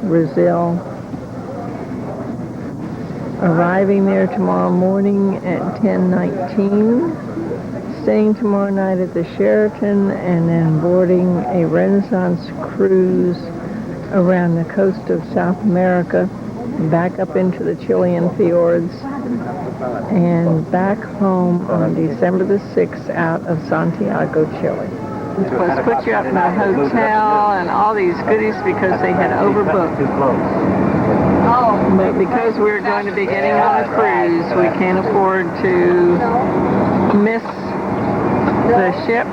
Brazil. Arriving there tomorrow morning at 10:19. Staying tomorrow night at the Sheraton and then boarding a Renaissance cruise around the coast of South America, back up into the Chilean fjords, and back home on December the 6th out of Santiago, Chile. Was put you up in a hotel and all these goodies because they had overbooked. But because we're going to be getting on a cruise, we can't afford to miss the ship,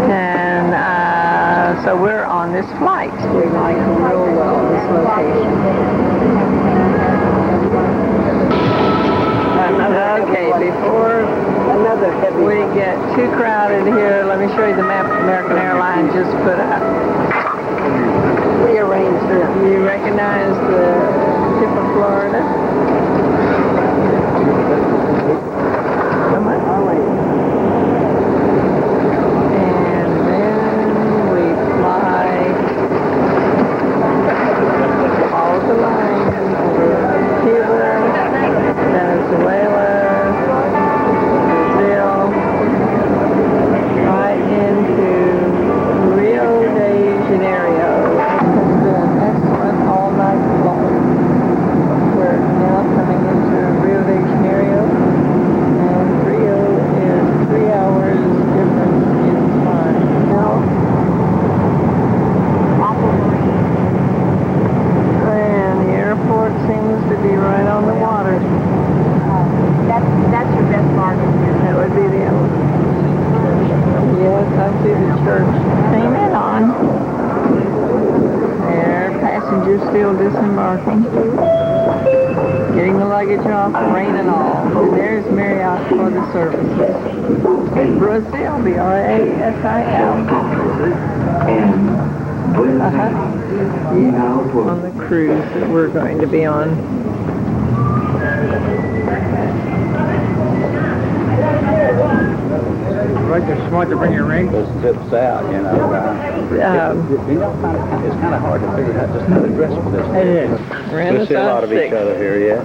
and so we're on this flight. We like real well this location. Okay, before we get too crowded here, let me show you the map American Airlines just put up. Rearranged it. You recognize the tip of Florida? Come on. And then we fly all the line over Cuba, Venezuela, Brazil, right into Rio de Janeiro. It's been an excellent all-night flight. We're now coming into Rio de Janeiro, and Rio is 3 hours difference in time. And the airport seems to be right on the water. That's your best bargain. That would be the elevator. Yes, I see the church painted on. There, passengers still disembarking. Getting the luggage off, rain and all. And there's Marriott for the services. Brazil, B-R-A-S-I-L. On the cruise that we're going to be on. Like you're smart to bring your ring. Those tips out, you know. It's kind of hard to figure out just how to dress for this. It is. We see a lot of each other here yet.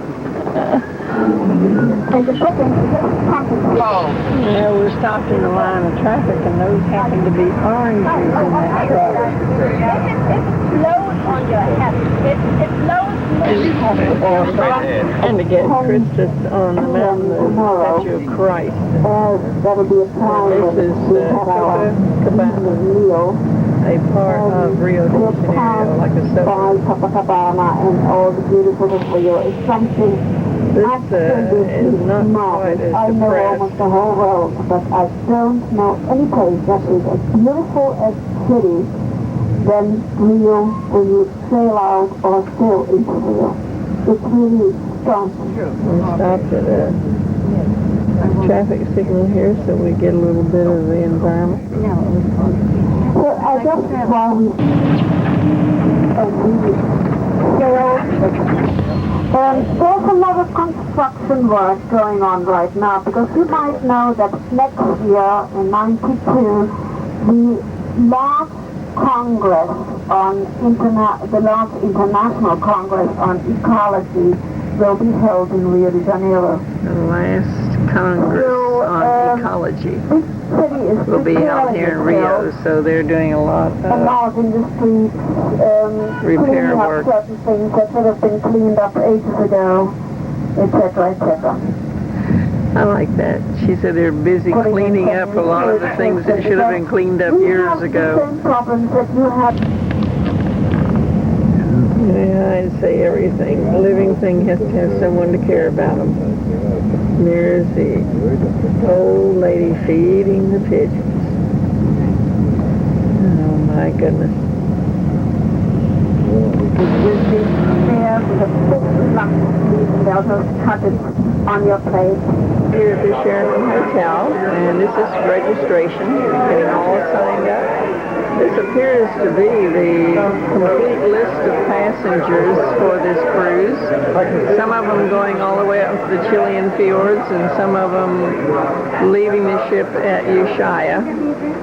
Yeah, we're stopped in the line of traffic, and those happen to be oranges in that truck. On your head. It's low. And to get Christus on the mountain, the statue of Christ. That'll be a time. This is Copacabana, a part of Rio de Janeiro, like a suburb. Copacabana and all the beautiful of Rio is something. This is not quite as I know depressed. almost the whole world, but I don't know any place that is as beautiful as city than Rio when you sail out or sail into Rio. It's really strong. We stopped at a traffic signal here so we get a little bit of the environment. So I guess while we there's a lot of construction work going on right now, because you might know that next year in '92 the large Congress on the large international Congress on ecology will be held in Rio de Janeiro. The last Congress on ecology This city is will be held here in Rio, so they're doing a lot a lot in the streets, repair cleaning up work. certain things that should have been cleaned up ages ago, etc., etc. I like that. She said they're busy cleaning up a lot of the things that should have been cleaned up years ago. The same problems that you have. Yeah, I'd say everything. A living thing has to have someone to care about them. There's the old lady feeding the pigeons. Oh my goodness. They'll just cut it on your plate. Here at the Sheraton Hotel, and this is registration. Getting all signed up. This appears to be the complete list of passengers for this cruise. Some of them going all the way up to the Chilean fjords, and some of them leaving the ship at Ushuaia,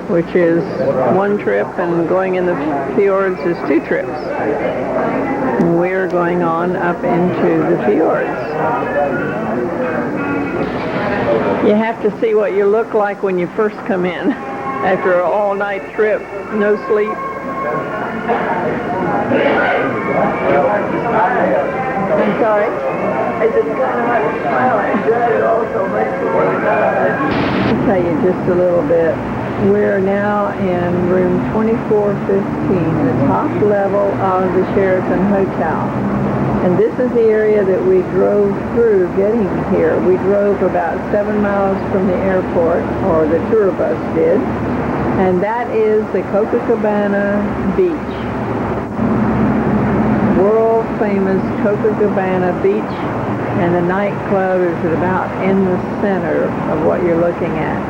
which is one trip, and going in the fjords is 2 trips. We're going on up into the fjords. You have to see what you look like when you first come in. After an all-night trip, no sleep. I'm sorry? I just kind of had a smile. I enjoyed it also. I'll tell you just a little bit. We're now in room 2415, the top level of the Sheraton Hotel. And this is the area that we drove through getting here. We drove about 7 miles from the airport, or the tour bus did. And that is the Copacabana Beach. World famous Copacabana Beach. And the nightclub is about in the center of what you're looking at.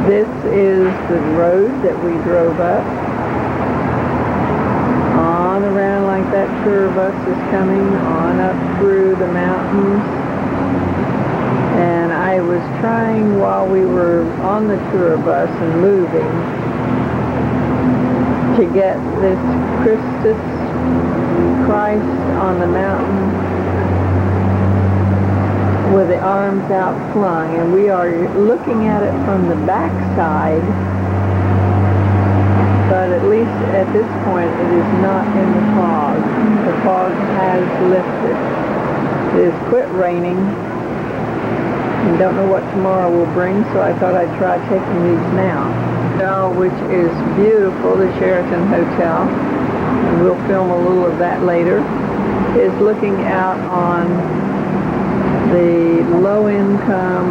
This is the road that we drove up. On around like that tour bus is coming, on up through the mountains. And I was trying while we were on the tour bus and moving to get this Christus Christ on the mountain with the arms outflung, and we are looking at it from the back side, but at least at this point it is not in the fog. The fog has lifted. It has quit raining. I don't know what tomorrow will bring, so I thought I'd try taking these now. Hotel, which is beautiful, the Sheraton Hotel, and we'll film a little of that later, is looking out on the low-income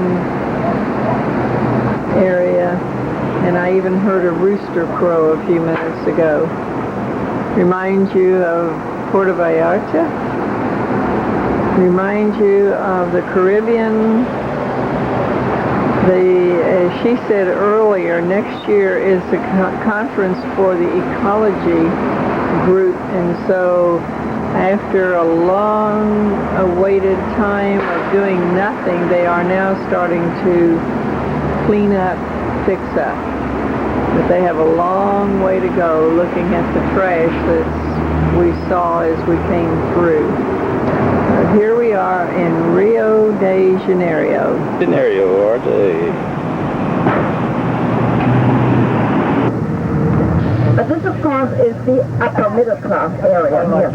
area, and I even heard a rooster crow a few minutes ago. Reminds you of Puerto Vallarta, reminds you of the Caribbean. As she said earlier, next year is the conference for the ecology group, and so after a long-awaited time of doing nothing, they are now starting to clean up, fix up. But they have a long way to go looking at the trash that we saw as we came through. Here we are in Rio de Janeiro. But this, of course, is the upper middle class area here.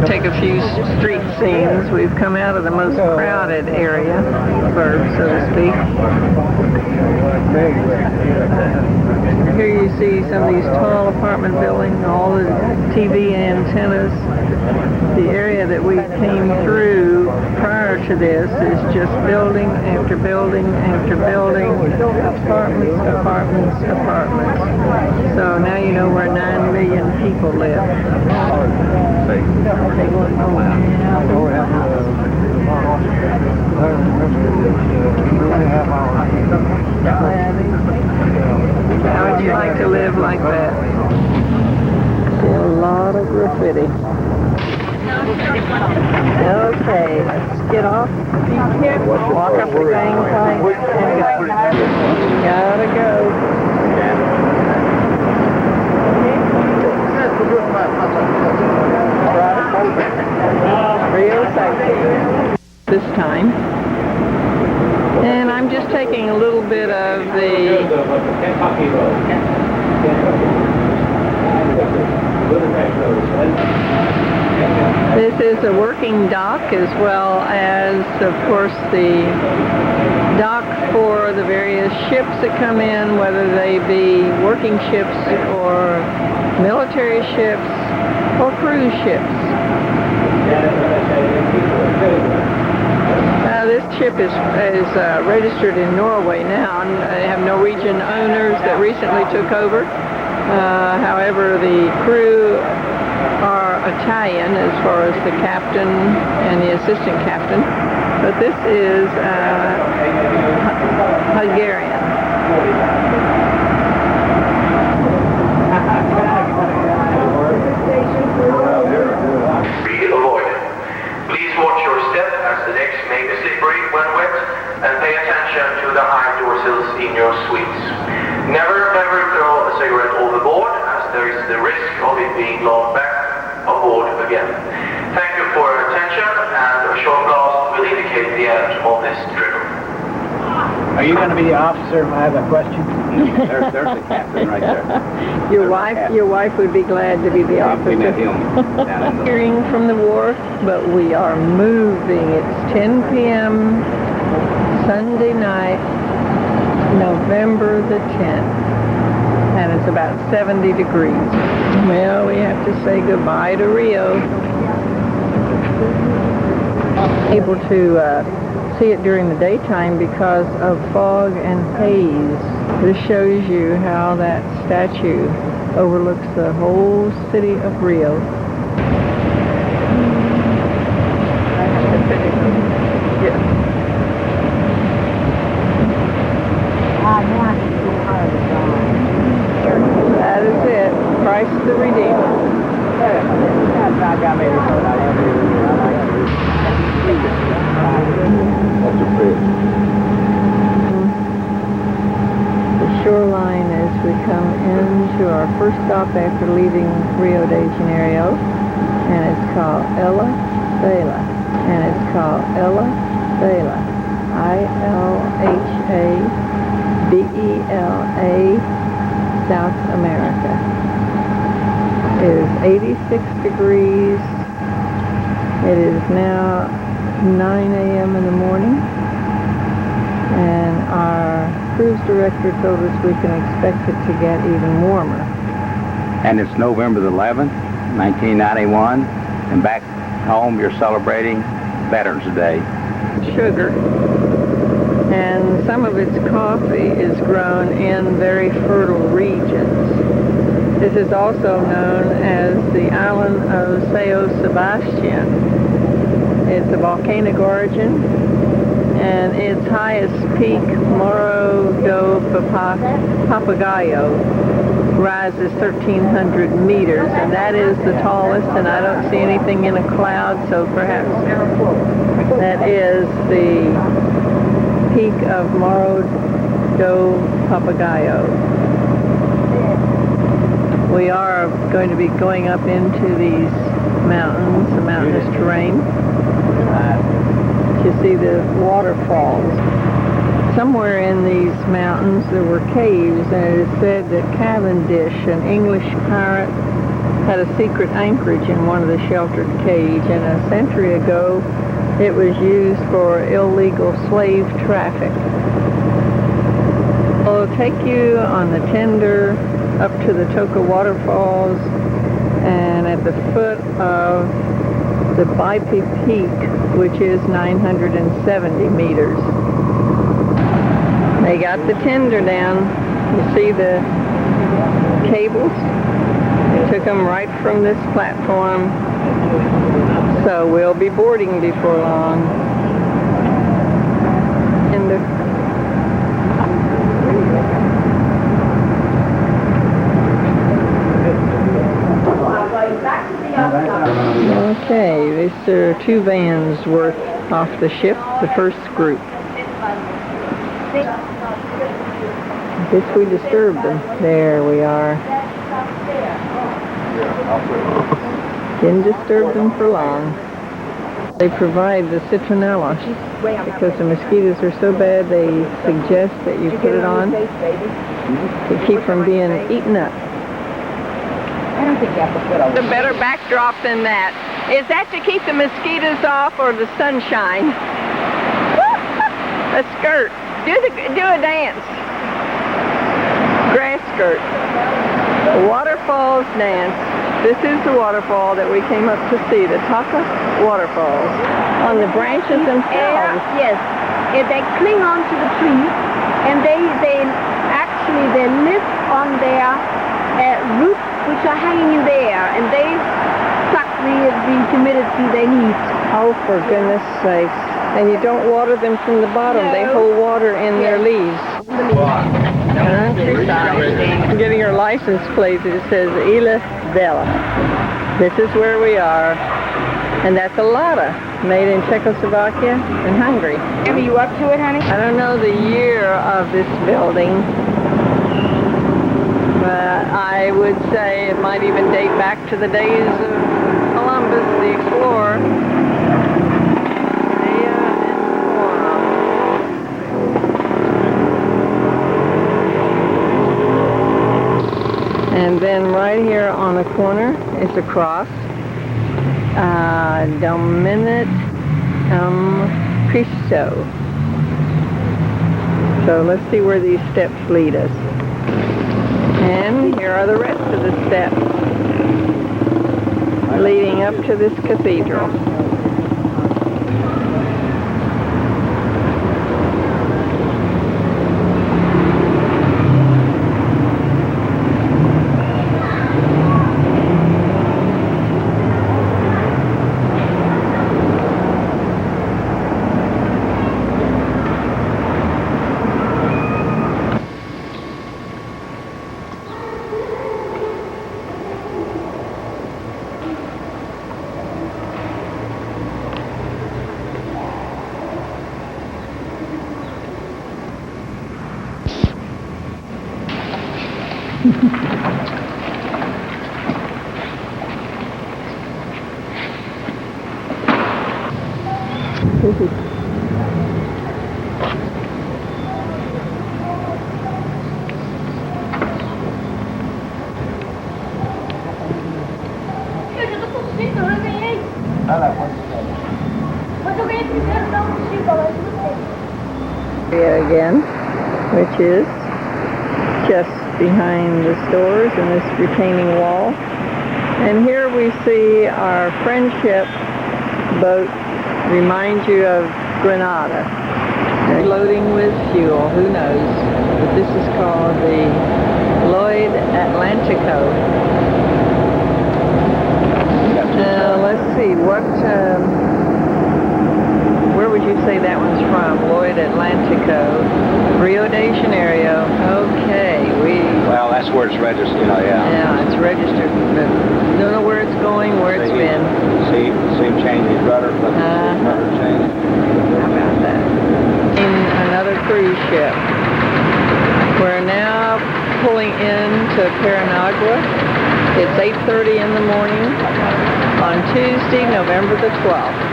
Take a few street scenes. We've come out of the most crowded area, so to speak. Here you see some of these tall apartment buildings, all the TV antennas. The area that we came through prior to this is just building after building after building, apartments, apartments, apartments. So now you know where 9 million people live. How would you like to live like that? A lot of graffiti. Okay, let's get off. Walk up the gangplank and go. Gotta go. Real sightseeing this time. And I'm just taking a little bit of the This is a working dock, as well as, of course, the dock for the various ships that come in, whether they be working ships or military ships or cruise ships. This ship is registered in Norway now, and they have Norwegian owners that recently took over. However, the crew are Italian as far as the captain and the assistant captain, but this is Hungarian. legs may be slippery when wet, and pay attention to the high door sills in your suites. Never throw a cigarette overboard, as there is the risk of it being blown back aboard again. Thank you for your attention, and a short blast will indicate the end of this drill. Are you going to be the officer if I have a question? There's the captain right there. Your wife would be glad to be the We met officer. him down in the... Hearing from the wharf, but we are moving. It's 10 p.m. Sunday night, November the 10th, and it's about 70 degrees. Well, we have to say goodbye to Rio. Able to see it during the daytime because of fog and haze. This shows you how that statue overlooks the whole city of Rio. Yes. That is it. Christ the Redeemer. That's a bridge. The shoreline as we come into our first stop after leaving Rio de Janeiro, and it's called Ilha Bela, and it's called Ilha Bela, Ilhabela, South America. It is 86 degrees. It is now 9 a.m. in the morning, and our cruise director told us we can expect it to get even warmer. And it's November the 11th, 1991, and back home you're celebrating Veterans Day. Sugar, and some of its coffee is grown in very fertile regions. This is also known as the island of Sao Sebastian. It's a volcanic origin, and its highest peak, Morro do Papagaio, rises 1,300 meters, and that is the tallest, and I don't see anything in a cloud, so perhaps that is the peak of Morro do Papagaio. We are going to be going up into these mountains, the mountainous terrain. You see the waterfalls. Somewhere in these mountains there were caves, and it is said that Cavendish, an English pirate, had a secret anchorage in one of the sheltered caves, and a century ago it was used for illegal slave traffic. I'll take you on the tender up to the Toca waterfalls, and at the foot of the Baipi Peak, which is 970 meters. They got the tender down. You see the cables? They took them right from this platform. So we'll be boarding before long. Okay, these are 2 vans worth off the ship, the first group. I guess we disturbed them. There we are. Didn't disturb them for long. They provide the citronella because the mosquitoes are so bad they suggest that you put it on to keep from being eaten up. The better backdrop than that. Is that to keep the mosquitoes off or the sunshine? A skirt. Do a dance. Grass skirt. The waterfalls dance. This is the waterfall that we came up to see, the Toca waterfalls. On the branches themselves. Yes. They cling onto the tree, and they actually live on their roots, which are hanging in the air, and they suck the humidity they need. Oh, for goodness sakes. And you don't water them from the bottom. No. They hold water in their leaves. Countryside. Getting her license plate, it says Ilha Bela. This is where we are. And that's a Lada, made in Czechoslovakia and Hungary. Are you up to it, honey? I don't know the year of this building, but I would say it might even date back to the days of Columbus, the explorer. And then right here on the corner is a cross. Dominit Christo. So let's see where these steps lead us. And here are the rest of the steps leading up to this cathedral. Again, which is just behind the stores and this retaining wall. And here we see our friendship boat, reminds you of Grenada. Loading with fuel, who knows? But this is called the Lloyd Atlantico. Let's see, where would you say that one's from? Lloyd Atlantico, Rio de Janeiro. Okay, Well, that's where it's registered, yeah. Yeah, it's registered, but don't know where it's going, where it's been. See him change his rudder, but his rudder changed. How about that? In another cruise ship. We're now pulling into Paranagua. It's 8:30 in the morning on Tuesday, November the 12th.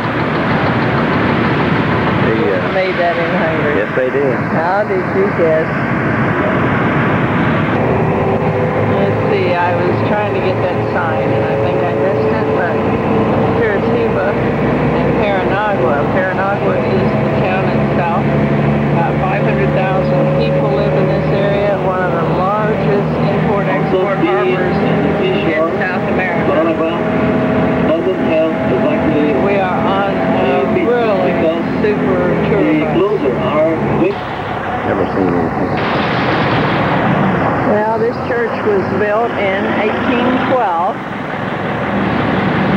Made that in Hungary. Yes, they did. How did you guess? Let's see, I was trying to get that sign and I think I missed it, but Curitiba and Paranagua. Paranagua is the town itself. About 500,000 people live in this area, one of the largest import-export harbors in South America. We are on a really super tour bus. Never seen anything. Well, this church was built in 1812,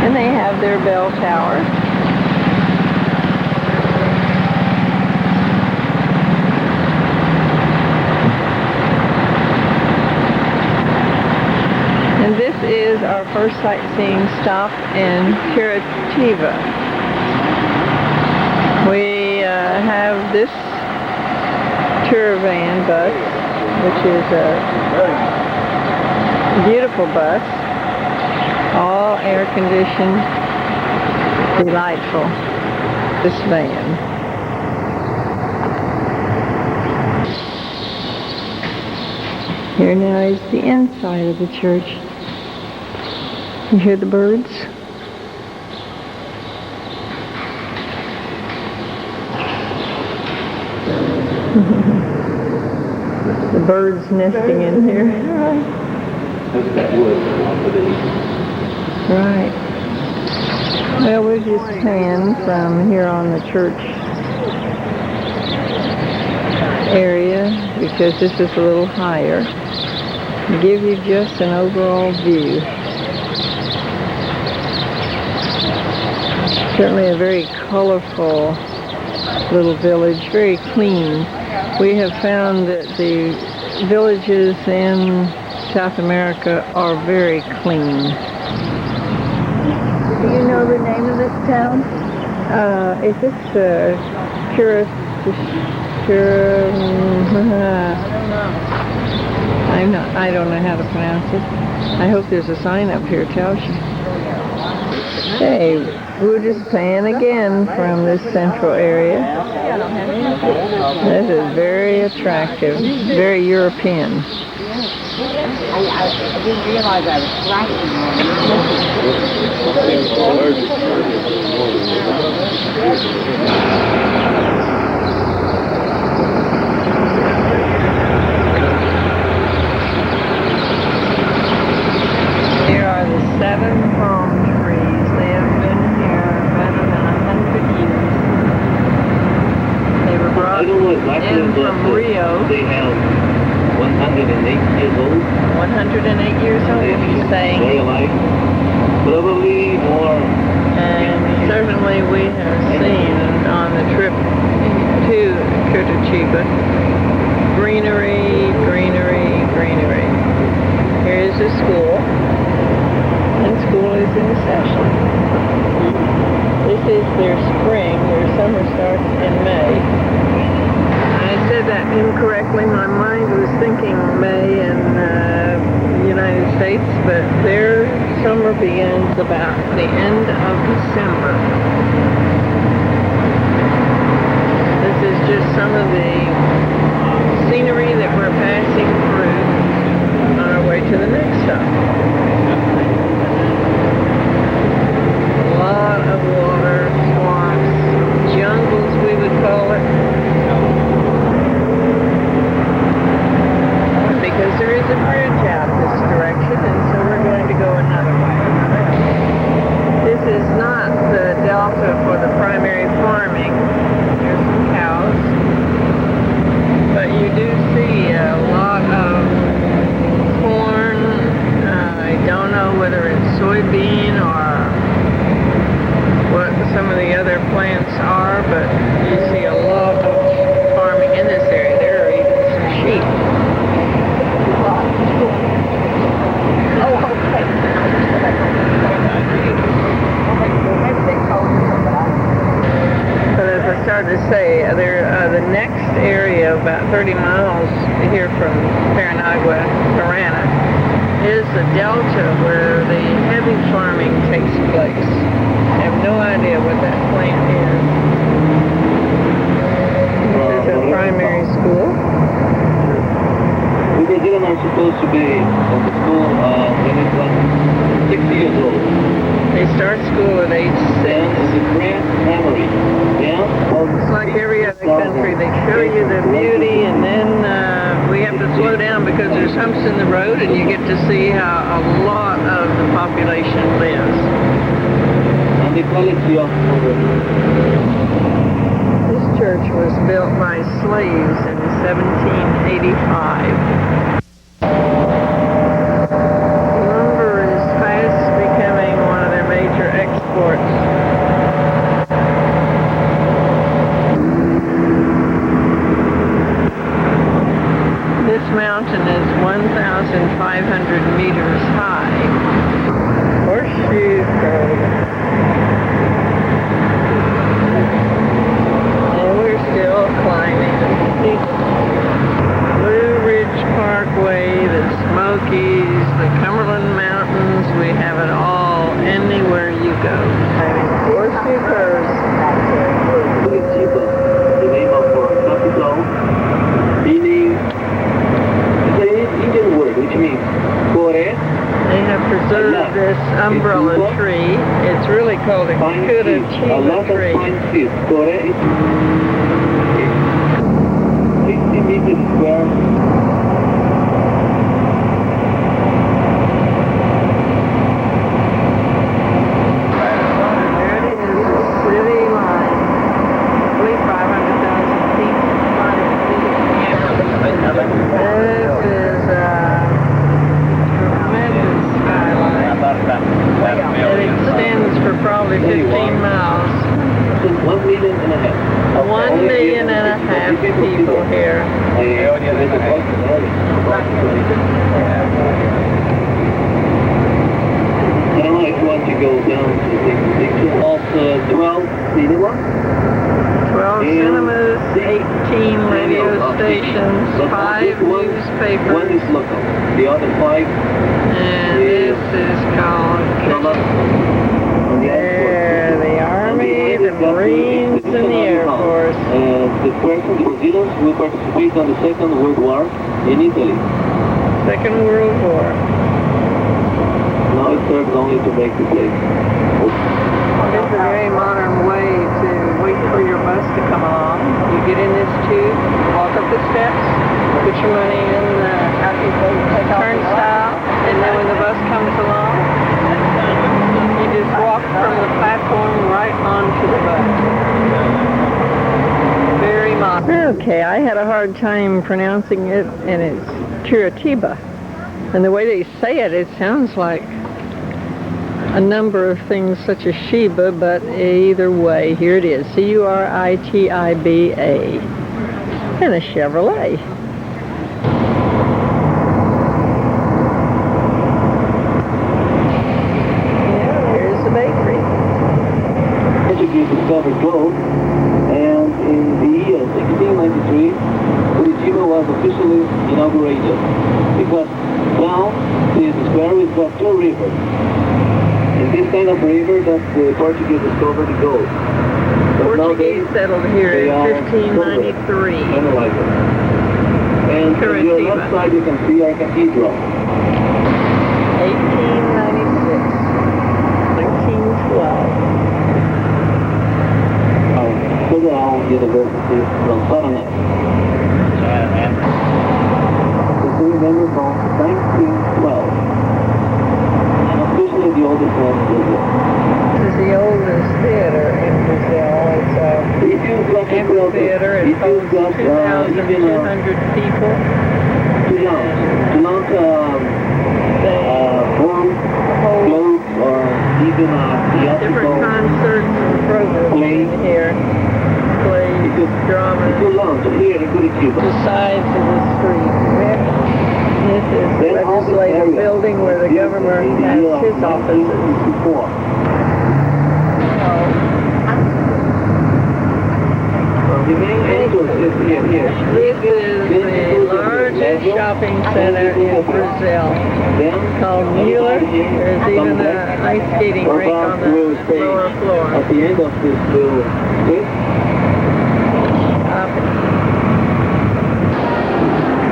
and they have their bell tower. And this is our first sightseeing stop in Curitiba. We have this tour van bus, which is a beautiful bus, all air conditioned, delightful, this van. Here now is the inside of the church. You hear the birds? The birds nesting in here. Right. Well, we'll just pan from here on the church area because this is a little higher to give you just an overall view. Certainly a very colorful little village, very clean. We have found that the villages in South America are very clean. you know the name of this town? If it's I don't know how to pronounce it. I hope there's a sign up here tells you. Hey, we're just playing again from this central area. This is very attractive, very European. I didn't realize I was flashing Here are the 7 palm trees. They have been here better than 100 years. They were brought in from Rio. They have 108 years old. 108 years old, he's saying. Very alive. Probably more. And certainly we have seen on the trip to Curitiba greenery, greenery, greenery. Here is the school, and school is in session. This is their spring. Their summer starts in May. I said that incorrectly. My mind was thinking May in the United States, but their summer begins about the end of December. This is just some of the scenery that we're passing through on our way to the next stop. A lot of water, swamps, jungles we would call it. Because there is a bridge out this direction, and so we're going to go another way. This is not the delta for the primary farming. There's some cows. But you do see a lot of corn. I don't know whether it's soybean or what some of the other plants are, but you see a lot of farming in this area. There are even some sheep. But as I started to say, the next area, about 30 miles here from Parana, is the delta where the heavy farming takes place. I have no idea what that plant is. This is a primary school. The children are supposed to be at the school when it's like 6 years old. They start school at age 6. And it's a great memory. Yeah? It's like every other country. They show you the beauty, and then we have to slow down because there's humps in the road, and you get to see how a lot of the population lives. And the quality of This church was built by slaves in 1785. Lumber is fast becoming one of their major exports. This mountain is 1,500 meters high. Horseshoe Cove. And we're still climbing. Blue Ridge Parkway, the Smokies, the Cumberland Mountains, we have it all anywhere you go. Horseshoe Curves. the name of our capital, meaning it's an Indian word which means Kore. They have preserved this umbrella tree. It's really called a Pine seeds, a lot Curitiba of tree. pine seeds. Kore is 60 meters square. Probably 15 miles. 1.5 million. 1.5 million people here. I don't know if you want to go down to the section of 12 cinemas. 12 cinemas, 18 radio stations, 5 One newspapers, is local. The other 5 and this is called on the there, the Army, the Marines, and the Air Force. The Brazilians will participate on the Second World War in Italy. Second World War. Now it serves only to make the place. It's a very modern way to wait for your bus to come along. You get in this tube, walk up the steps, put your money in the turnstile, and then when the bus comes along, you just walk from the platform right onto the bus. Very modern. Okay, I had a hard time pronouncing it, and it's Curitiba. And the way they say it, it sounds like a number of things such as Sheba, but either way, here it is. C-U-R-I-T-I-B-A. And a Chevrolet. Yeah, here's the bakery. Portuguese discovered gold, and in the year 1693, Curitiba was officially inaugurated because now this square is got 2 rivers. In this kind of river that the Portuguese discovered the gold. But Portuguese settled here in 1593. Kind of like it. And on your left side you can see our cathedral. 1896. 1912. Our Federal University from Paraná. This is remember from 1912. The oldest one in Brazil. This is the oldest theater in Brazil. It's a amphitheater. It holds 2,200 people. To launch floats or even Different concerts and programs in here. Plays, dramas. To launch here in Curitiba. The sides of the street. This is the legislative building where the governor has his offices. The main entrance is here. This is the largest shopping center in Brazil. It's called Mueller. There's even an ice skating rink on the lower floor. At the end of this little street.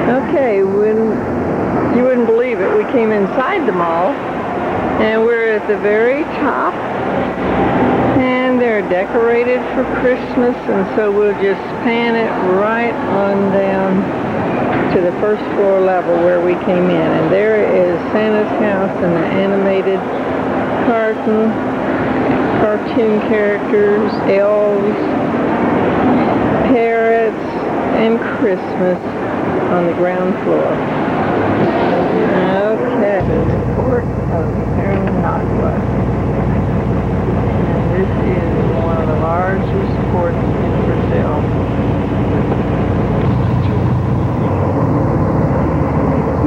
Okay, you wouldn't believe it. We came inside the mall, and we're at the very top, and they're decorated for Christmas, and so we'll just pan it right on down to the first floor level where we came in, and there is Santa's house and the animated cartoon characters, elves, parrots, and Christmas on the ground floor. Okay, the port of Paranagua. And this is one of the largest ports in Brazil.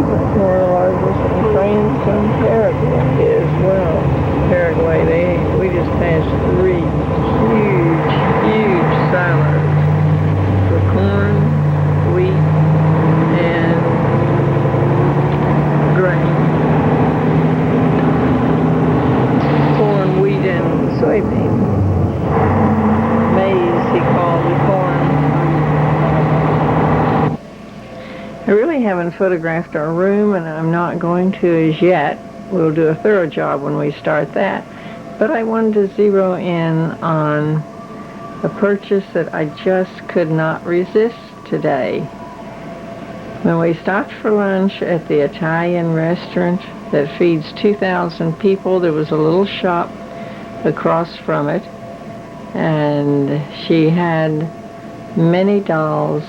One of the largest trains in Paraguay as well. Paraguay, we just passed 3 huge silos for corn, wheat, and grain. Corn, wheat, and soybean. Maize, he called the corn. I really haven't photographed our room, and I'm not going to as yet. We'll do a thorough job when we start that. But I wanted to zero in on a purchase that I just could not resist today. When we stopped for lunch at the Italian restaurant that feeds 2,000 people, there was a little shop across from it, and she had many dolls,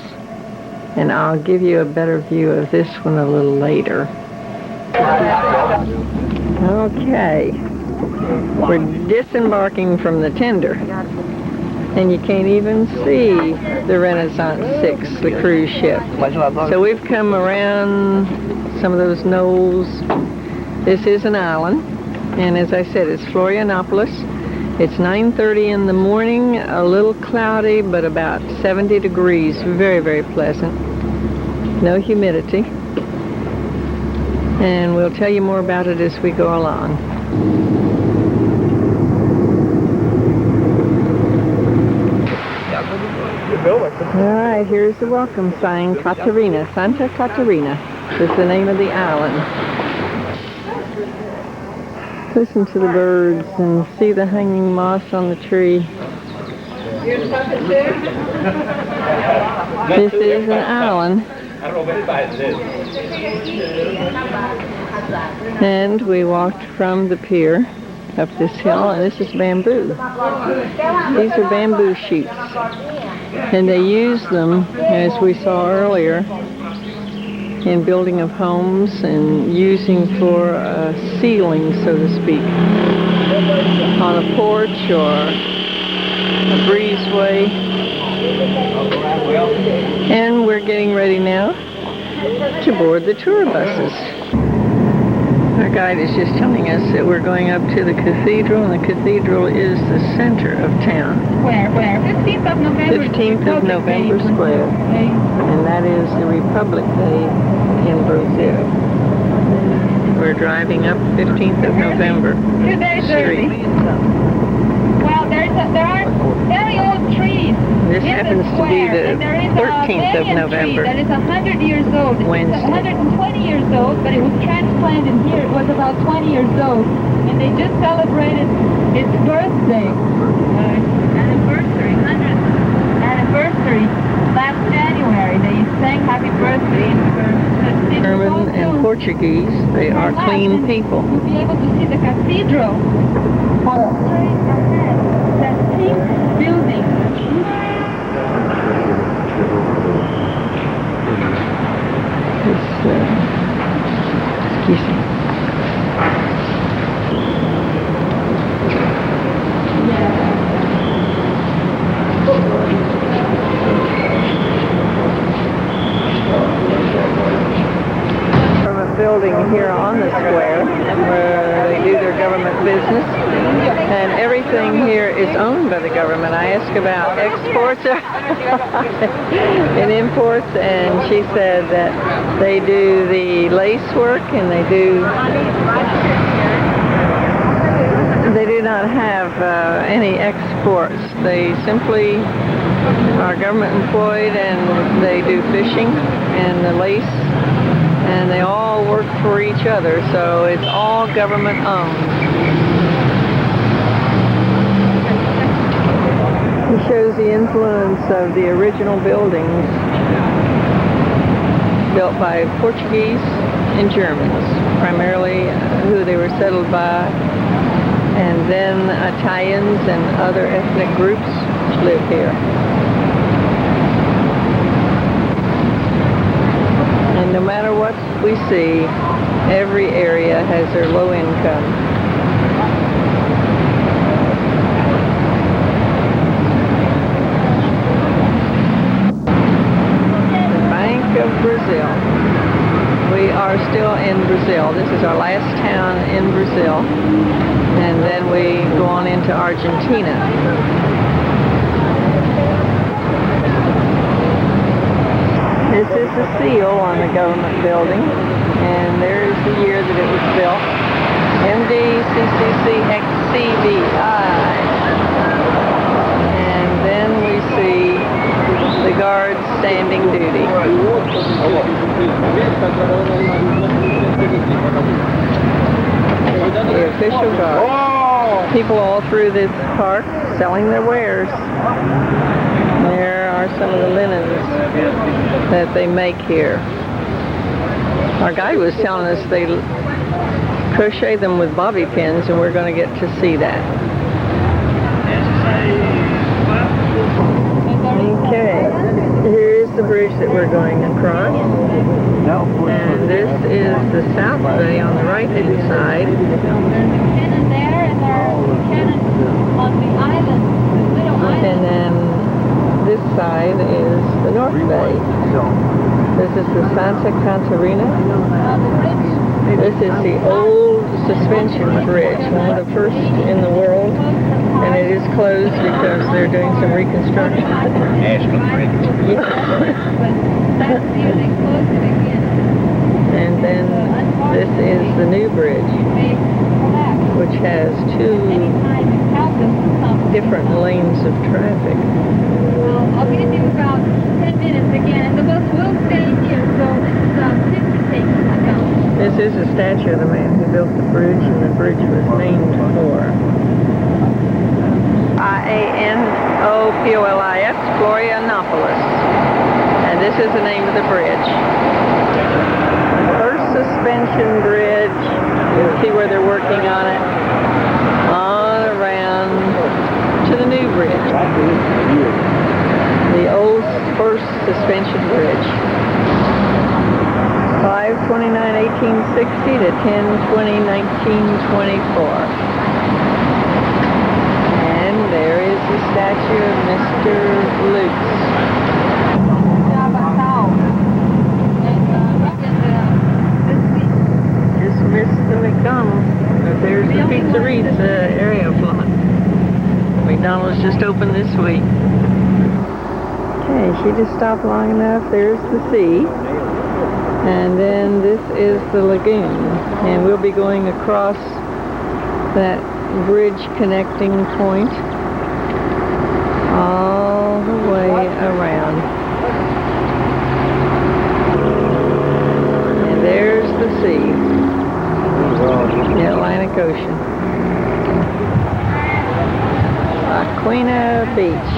and I'll give you a better view of this one a little later. Okay, we're disembarking from the tender, and you can't even see the Renaissance 6, the cruise ship. So we've come around some of those knolls. This is an island, And as I said, it's Florianopolis. It's 9:30 in the morning, a little cloudy, but about 70 degrees. Very, very pleasant. No humidity. And we'll tell you more about it as we go along. All right, here's the welcome sign, Catarina, Santa Catarina is the name of the island. Listen to the birds and see the hanging moss on the tree. This is an island. I don't know what size it is. And we walked from the pier up this hill, and this is bamboo. These are bamboo sheets. And they use them, as we saw earlier, in building of homes and using for a ceiling, so to speak, on a porch or a breezeway. And we're getting ready now to board the tour buses. Our guide is just telling us that we're going up to the cathedral, and the cathedral is the center of town. Where? 15th of November. 15th of November Square. And that is the Republic Day in Brazil. We're driving up 15th of November Street. Well, there are very old trees. This happens to be the 13th of November. That is 100 years old. Wednesday. It's 120 years old, but it was transplanted here. It was about 20 years old. And they just celebrated its birthday. Anniversary, 100th anniversary last January. They sang happy birthday in German and Portuguese, they are clean people. You'll be able to see the cathedral. That pink building. Excuse me. Building here on the square where they do their government business, and everything here is owned by the government. I asked about exports and imports, and she said that they do the lace work, and they do not have any exports. They simply are government employed, and they do fishing and the lace, and they all work for each other, so it's all government owned. It shows the influence of the original buildings built by Portuguese and Germans, primarily who they were settled by, and then Italians and other ethnic groups live here. And no matter what we see, every area has their low income. The Bank of Brazil. We are still in Brazil. This is our last town in Brazil. And then we go on into Argentina. This is the seal on the government building, and there is the year that it was built. MDCCCXCBI. And then we see the guards standing duty. The official guard. People all through this park selling their wares. There are some of the linens that they make here. Our guide was telling us they crochet them with bobby pins, and we're going to get to see that. Okay, here is the bridge that we're going across. And this is the South Bay on the right-hand side. There's a cannon there, and there are cannons on the island, the little island. And then this side is the North Bay. This is the Santa Catarina. The bridge This is the old suspension bridge, one of the first in the world, and it is closed because they're doing some reconstruction. Ashland Bridge. Last year they closed it again. And then this is the new bridge, They collapsed. which has two Anytime the cow doesn't come. different lanes of traffic. I'll give you about 10 minutes again, and the bus will stay here, so this is 50 takes account. This is a statue of the man who built the bridge, and the bridge was named for Ianopolis, Florianopolis. And this is the name of the bridge. First suspension bridge. You'll see where they're working on it. On around to the new bridge. The old first suspension bridge. 5/29/1860 to 10/20/1924. And there is the statue of Mr. Lutz. Just missed the McDonald's. But there's the Pizzeria area plot. McDonald's just opened this week. Okay, she just stopped long enough. There's the sea. And then this is the lagoon. And we'll be going across that bridge connecting point all the way around. And there's the sea, the Atlantic Ocean. Aquina Beach.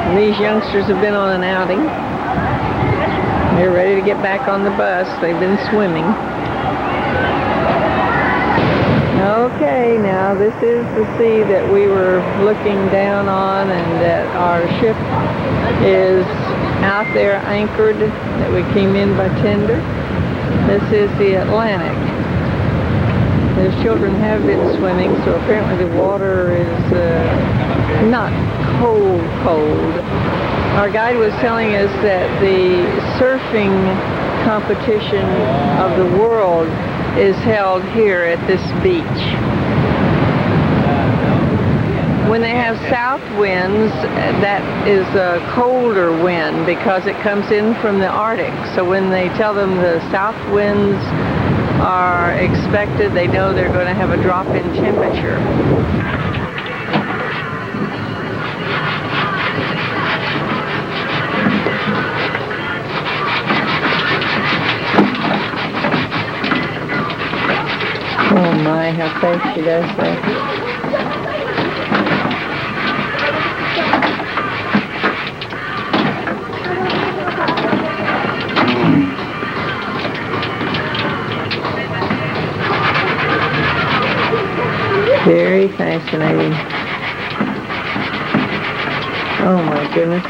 And these youngsters have been on an outing. They're ready to get back on the bus. They've been swimming. Okay, now this is the sea that we were looking down on, and that our ship is out there anchored, that we came in by tender. This is the Atlantic. Those children have been swimming, so apparently the water is not cold. Our guide was telling us that the surfing competition of the world is held here at this beach. When they have south winds, that is a colder wind because it comes in from the Arctic. So when they tell them the south winds are expected, they know they're going to have a drop in temperature. Oh my, how fast she does that. Very fascinating. Oh my goodness.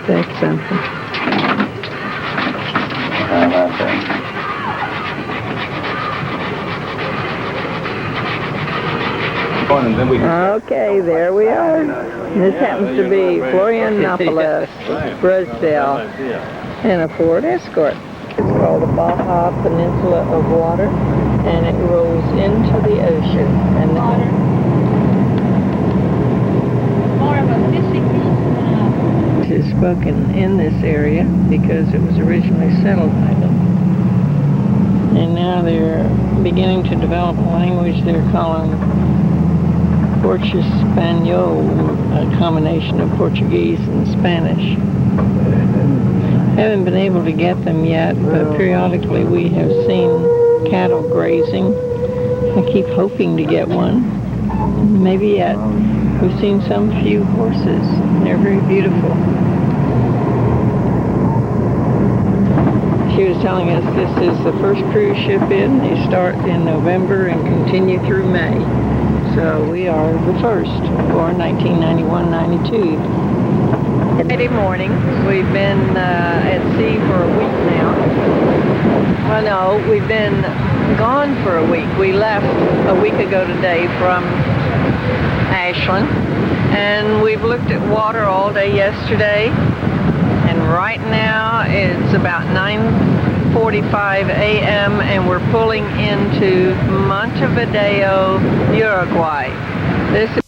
That's something. Okay, there we are. This happens to be Florianopolis, Brazil, and a Ford Escort. It's called the Baja Peninsula of Water, and it rolls into the ocean. And More of a fishing beach than it is spoken in this area because it was originally settled by them. And now they're beginning to develop a language they're calling Portuguese-Espanol, a combination of Portuguese and Spanish. Haven't been able to get them yet, but periodically we have seen cattle grazing. I keep hoping to get one. Maybe yet. We've seen some few horses. They're very beautiful. She was telling us this is the first cruise ship in. They start in November and continue through May. So we are the first for 1991-92. Friday morning. We've been at sea for a week now. Well, no, we've been gone for a week. We left a week ago today from Ashland, And we've looked at water all day yesterday, and right now it's about 9:45 a.m. and we're pulling into Montevideo, Uruguay. This is